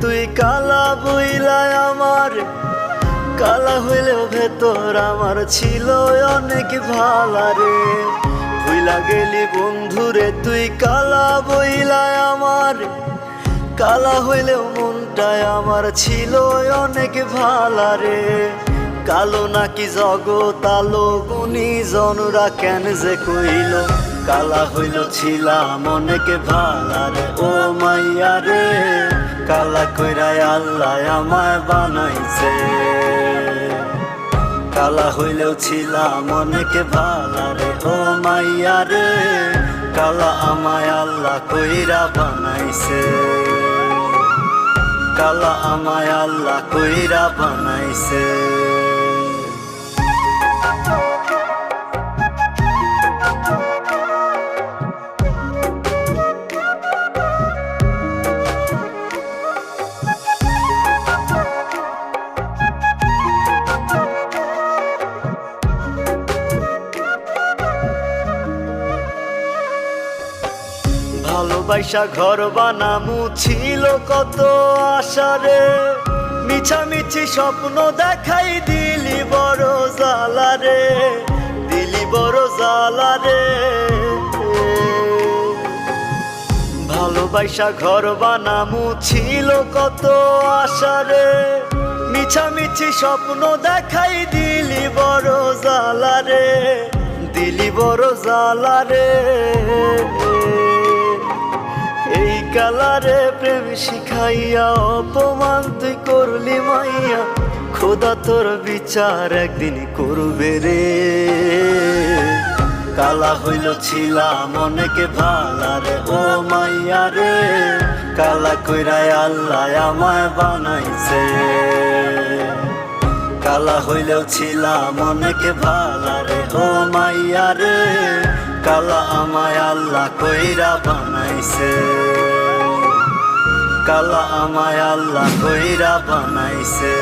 তুই কালা বইলাই আমার, কালা হইলেও ভেতর আমার ছিল অনেক ভালা রে। ভুইলা গেলি বন্ধুরে তুই কালা বইলাই আমার, কালা হইলেও মনটায় আমার ছিল অনেক ভালা রে। কালো নাকি জগৎ আলো গুণীজনরা কেন যে কইল, কালা হইল ছিলাম অনেক ভালা রে। ও মাইয়া রে, কালা কইরাই আল্লাহ আমায় বানাইছে। কালা হইলেও ছিলাম অনেক ভালা রে। ও মাইয়া রে, কালা আমায় আল্লাহ কইরা বানাইছে। কালা আমায় আল্লাহ কইরা বানাইছে। ভালোবাসা ঘর বানামু ছিল কত আশা রে, মিছামিছি স্বপ্ন দেখাই দিলি বড় জ্বালা রে, দিলি বড় জ্বালা রে। ভালোবাসা ঘর বানামু ছিল কত আশা রে, মিছামিছি স্বপ্ন দেখাই দিলি বড় জ্বালা রে, দিলি বড় জ্বালা রে। এই কালারে প্রেম শিখাইয়া অপমান তুই করলি মাইয়া, খোদা তোর বিচার একদিন করবে রে। কালা হইল ছিলাম অনেক ভালা রে। ও মাইয়া রে, কালা কইরাই আল্লাহ আমায় বানাইছে। কালা হইলেও ছিলাম অনেক ভালা রে। ও মাইয়া রে, কালা আমায় আল্লাহ কইরা বানাইছে। কালা আমায় আল্লাহ কইরা বানাইছে।